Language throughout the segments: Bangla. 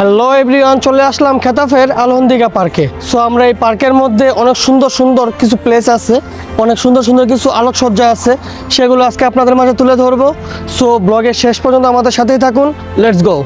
হ্যালো এভরিওয়ান, চলে আসলাম খেতাফের আলহন্দিকা পার্কে। সো আমরা এই পার্কের মধ্যে অনেক সুন্দর সুন্দর কিছু প্লেস আছে, অনেক সুন্দর সুন্দর কিছু আলোকসজ্জা আছে, সেগুলো আজকে আপনাদের মাঝে তুলে ধরবো। সো ব্লগের শেষ পর্যন্ত আমাদের সাথেই থাকুন। Let's go.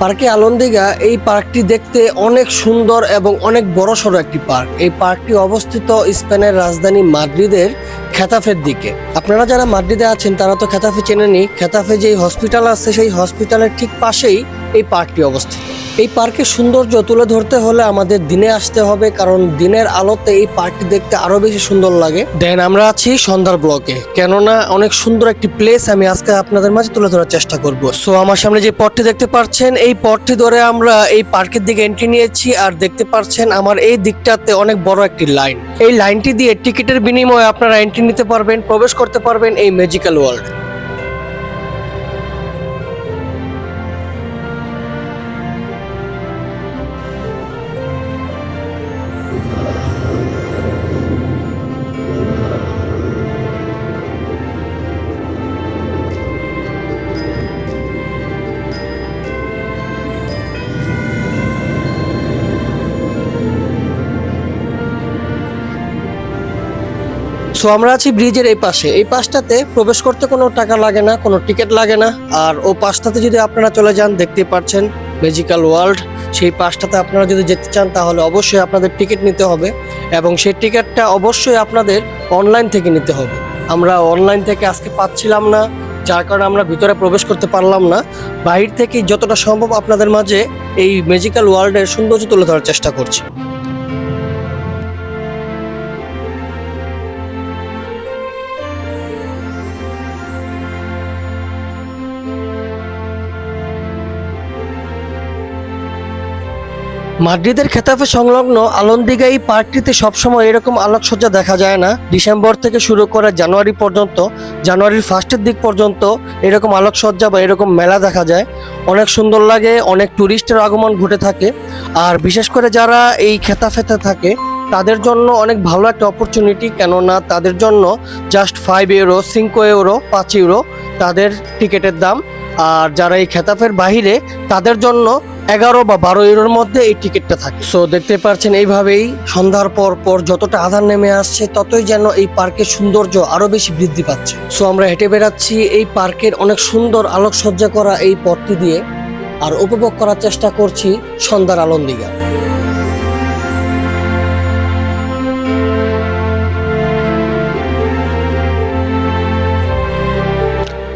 পার্কে আলন্দিগা, এই পার্কটি দেখতে অনেক সুন্দর এবং অনেক বড়সড় একটি পার্ক। এই পার্কটি অবস্থিত স্পেনের রাজধানী মাদ্রিদের খেতাফের দিকে। আপনারা যারা মাদ্রিদে আছেন তারা তো খেতাফে চেনেনি। খেতাফে যেই হসপিটাল আছে সেই হসপিটালের ঠিক পাশেই এই পার্কটি অবস্থিত। এই পার্কের সৌন্দর্য তুলে ধরতে হলে আমাদের দিনে আসতে হবে, কারণ দিনের আলোতে এই পার্কটি দেখতে আরো বেশি সুন্দর লাগে। দেন আমরা আছি সন্ধ্যার ব্লকে, কেননা অনেক সুন্দর একটি প্লেস আমি আজকে আপনাদের মাঝে তুলে ধরার চেষ্টা করব। সো আমার সামনে যে পথটি দেখতে পাচ্ছেন, এই পথটি ধরে আমরা এই পার্কের দিকে এন্ট্রি নিয়েছি। আর দেখতে পাচ্ছেন আমার এই দিকটাতে অনেক বড় একটি লাইন। এই লাইনটি দিয়ে টিকিটের বিনিময়ে আপনারা এন্ট্রি নিতে পারবেন, প্রবেশ করতে পারবেন এই ম্যাজিক্যাল ওয়ার্ল্ড। সো আমরা আছি ব্রিজের এই পাশে। এই পাশটাতে প্রবেশ করতে কোনো টাকা লাগে না, কোনো টিকিট লাগে না। আর ও পাশটাতে যদি আপনারা চলে যান, দেখতে পাচ্ছেন ম্যাজিক্যাল ওয়ার্ল্ড। সেই পাশটাতে আপনারা যদি যেতে চান তাহলে অবশ্যই আপনাদের টিকিট নিতে হবে, এবং সেই টিকিটটা অবশ্যই আপনাদের অনলাইন থেকে নিতে হবে। আমরা অনলাইন থেকে আজকে পাচ্ছিলাম না, যার কারণে আমরা ভিতরে প্রবেশ করতে পারলাম না। বাহির থেকে যতটা সম্ভব আপনাদের মাঝে এই ম্যাজিক্যাল ওয়ার্ল্ডের সৌন্দর্য তুলে ধরার চেষ্টা করছি। মাদ্রিদের খেতাফে সংলগ্ন আলন্দিগা এই পার্কটিতে সবসময় এরকম আলোকসজ্জা দেখা যায় না। ডিসেম্বর থেকে শুরু করে জানুয়ারি পর্যন্ত, জানুয়ারির ফার্স্টের দিক পর্যন্ত এরকম আলোকসজ্জা বা এরকম মেলা দেখা যায়। অনেক সুন্দর লাগে, অনেক ট্যুরিস্টের আগমন ঘটে থাকে। আর বিশেষ করে যারা এই খেতাফেতে থাকে তাদের জন্য অনেক ভালো একটা অপরচুনিটি, কেননা তাদের জন্য জাস্ট 5 ইউরো, 5 ইউরো, 5 ইউরো তাদের টিকিটের দাম। আর যারা এই খেতাফের বাহিরে তাদের জন্য 11 বা 12 ইউরোর মধ্যে এই টিকিটটা থাকে। সো দেখতে পাচ্ছেন এইভাবেই সন্ধ্যার পর পর যতটা আধার নেমে আসছে ততই যেন এই পার্কের সৌন্দর্য আরো বেশি বৃদ্ধি পাচ্ছে। সো আমরা হেঁটে বেড়াচ্ছি এই পার্কের অনেক সুন্দর আলোকসজ্জা করা এই পথটি দিয়ে, আর উপভোগ করার চেষ্টা করছি সন্ধ্যার আলন্দিগা।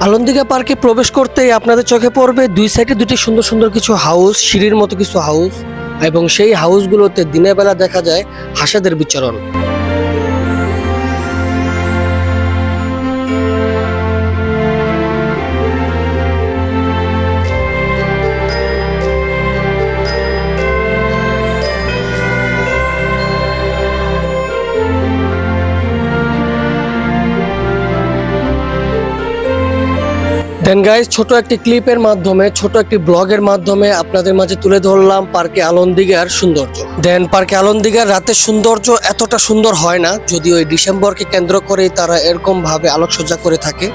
আলন্দিগা পার্কে প্রবেশ করতেই আপনাদের চোখে পড়বে দুই সাইডে দুটি সুন্দর সুন্দর কিছু হাউস, সিঁড়ির মতো কিছু হাউস, এবং সেই হাউসগুলোতে দিনের বেলা দেখা যায় হাঁসেদের বিচরণ। দেন গাইস, ছোট একটি ক্লিপের মাধ্যমে, ছোট একটি ব্লগের মাধ্যমে আপনাদের মাঝে তুলে ধরলাম পার্কে আলন্দিগার সৌন্দর্য। দেন পার্কে আলন্দিগার রাতের সৌন্দর্য এতটা সুন্দর হয় না, যদিও এই ডিসেম্বরকে কেন্দ্র করেই তারা এরকম ভাবে আলোকসজ্জা করে থাকে।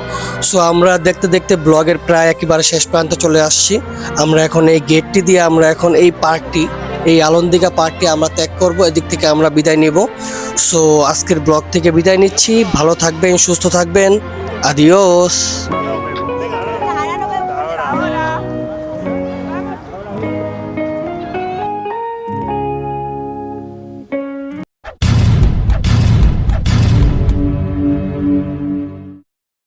সো আমরা দেখতে দেখতে ব্লগের প্রায় একেবারে শেষ প্রান্তে চলে আসছি। আমরা এখন এই গেটটি দিয়ে আমরা এখন এই পার্কটি, এই আলন্দিগা পার্কটি আমরা ত্যাগ করব। এদিক থেকে আমরা বিদায় নেব। সো আজকের ব্লগ থেকে বিদায় নিচ্ছি। ভালো থাকবেন, সুস্থ থাকবেন। আদিওস।